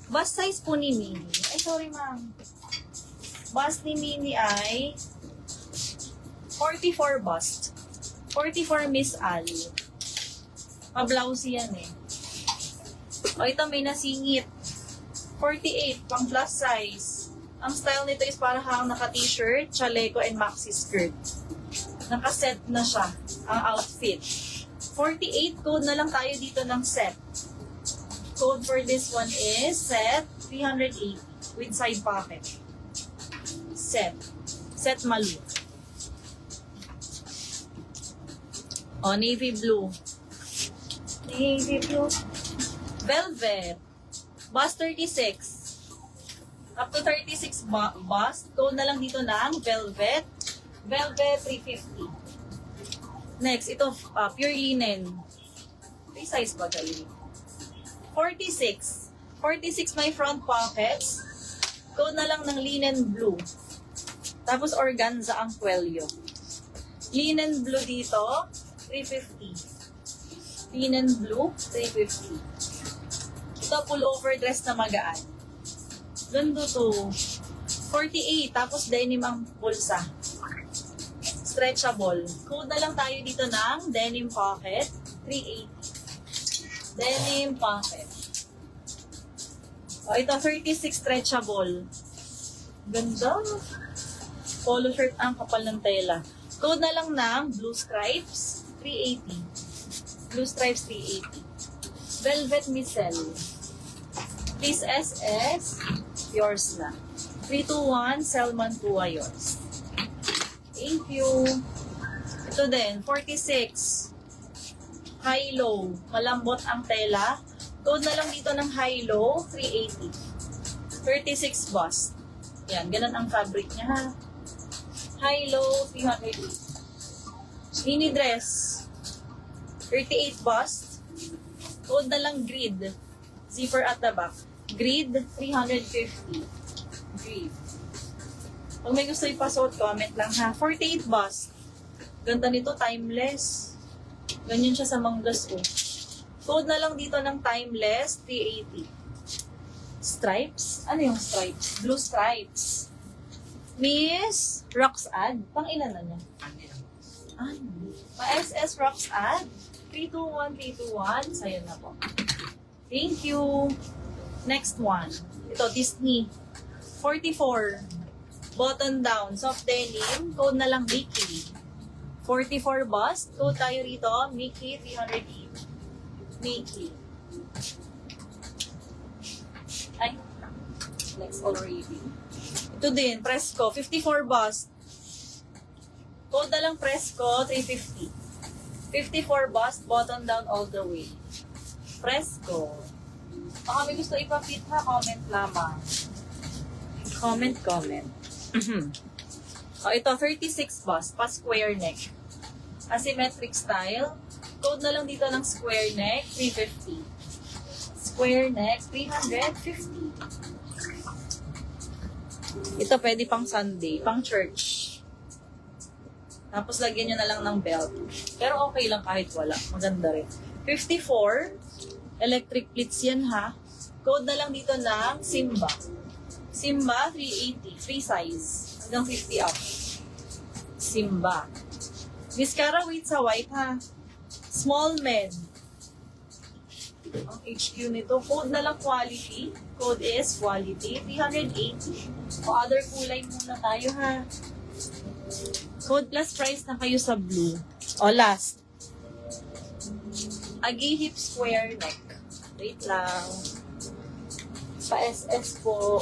Bust size po ni Mini. Ay, sorry ma'am. Bust ni Mini ay 44 bust. 44 Miss Al. Pa-blousey yan eh. O, ito may nasingit. 48, pang plus size. Ang style nito is para hang naka-t-shirt, chaleco, and maxi skirt. Naka-set na siya, ang outfit. 48, code na lang tayo dito ng set. Code for this one is set 380 with side pocket. Set. Set malu. O, navy blue. Navy blue. Velvet. Bust 36. Up to 36 bust. Code na lang dito ng velvet. Velvet 350. Next, ito pure linen. May size ba galing? 46. 46 may front pockets. Code na lang ng linen blue. Tapos organza ang kwelyo. Linen blue dito, 350. Linen blue, 350. Ito pullover dress na magaan. Ganda to. 48. Tapos denim ang bulsa. Stretchable. Code na lang tayo dito ng denim pocket. 380. Denim pocket. O, ito 36 stretchable. Ganda. Polo shirt ang kapal ng tela. Code na lang ng blue stripes. 380. Blue stripes 380. Velvet micelle. Please SS. Yours na. 321 Selman Tua yours. Thank you. Ito din, 46. High-low. Malambot ang tela. Code na lang dito ng high-low, 380. 36 bust. Yan, ganun ang fabric niya ha. High-low, 380. Mini dress. 38 bust. Code na lang grid. Zipper at the back. Grid, 350. Grid. Pag may gusto ipasuot, comment lang ha. 48 bust. Ganda nito, timeless. Ganyan siya sa manggas oh. Code na lang dito ng timeless, 380. Stripes? Ano yung stripes? Blue stripes. Miss Roxad. Pang ilan na niya? Ano? Pa-SS Roxad. 321, 321. Sa'yo na po. Thank you. Next one. Ito, Disney. 44. Button down. Soft denim. Code na lang Mickey. 44 bust. Code tayo rito. Mickey 308. Mickey. Ay. Next already. Ito din. Presco. 54 bust. Code na lang Presco 350. 54 bust. Button down all the way. Presco. Baka may gusto ipapit ha, comment lamang. Comment. O, ito, 36 bust, pa square neck. Asymmetric style. Code na lang dito ng square neck, 350. Square neck, 350. Ito, pwede pang Sunday, pang church. Tapos, lagyan nyo na lang ng belt. Pero okay lang kahit wala. Maganda rin. 54. Electric pleats yan ha. Code na lang dito ng Simba. Simba 380. Free size. Hanggang 50 up. Simba. Mascara with sa white ha. Small men. Ang HQ nito. Code na lang quality. Code is quality. 380. O other kulay muna tayo ha. Code plus price na kayo sa blue. O last. Agi hip square neck. Wait lang. Pa-SS po.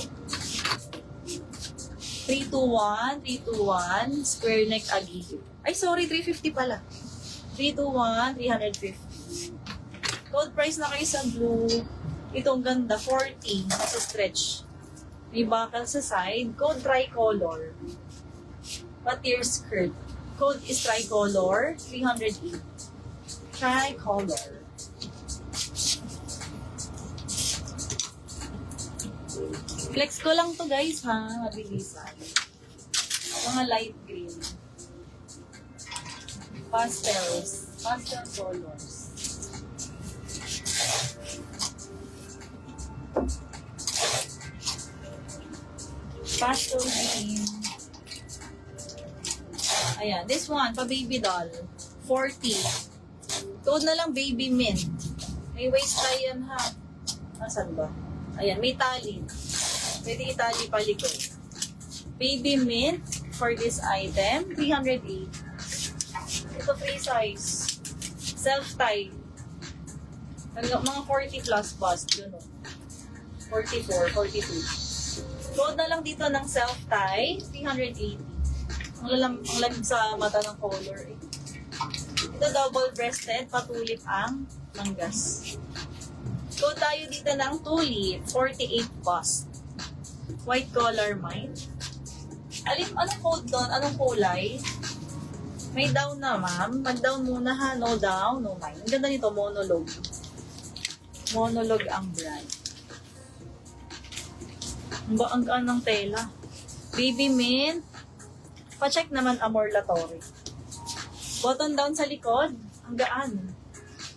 321, square neck agi hip. Ay, sorry, 350 pala. 321, 350. Code price na kayo sa blue. Itong ganda, 40. Nasa stretch. May bakal sa side. Code tricolor. Patir skirt. Code is tricolor, 308. Tricolor. Flex ko lang to guys ha, mabilisan. Mga light green. Pastels. Pastel colors. Pastel green. Ayan, this one, pa baby doll. 40. Tuod na lang baby mint. May waist tie yan ha. Asan ba? Ayan, may tali. Pwede itali palikod. Baby mint for this item, 308. Ito free size. Self-tie. Mga 40 plus bust. Yun o. 44, 42. Tuod na lang dito ng self-tie, 380. Ang lamig sa mata ng color eh. Ito double-breasted, patulip ang manggas. So tayo dito ng tulip, 48 bust. White collar mine. Anong code doon? Anong kulay? May down na ma'am. Mag-down muna ha. No down, no mine. Ang ganda nito, monologue. Monologue ang brand. Ang baangkaan ng tela. Baby mint. Pa-check naman Amor Latorre. Button down sa likod. Ang gaan.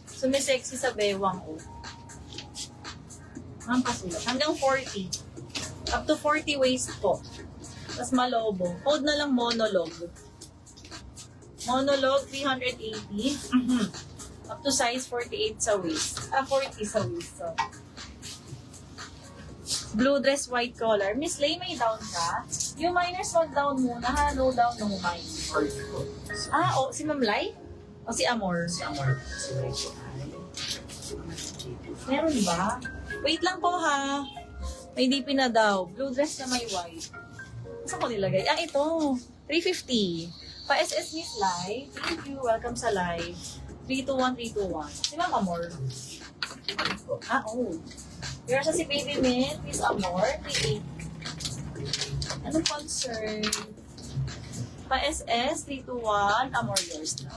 Sumisexy sa bewang o. Ang pasulat. Hanggang 40. Up to 40 waist po. Tapos malobo. Code na lang monologue. Monologue 380. Up to size 48 sa waist. 40 sa waist. So. Blue dress, white collar. Miss Lay, may down ka? Yung minors, wag down muna ha. No down, no mine. Si Ma'am Lai? O si Amor? Si Amor. Meron ba? Wait lang po ha. May DP na daw. Blue dress na may white. Saan ko nilagay? Ito. 350. Pa-SS Miss Lai. Thank you. Welcome sa live. 321. Si Ma'am Amor. Meron siya si Baby Mint. Miss Amor. 38. Anong concern? Pa-SS 321. Amor yours na.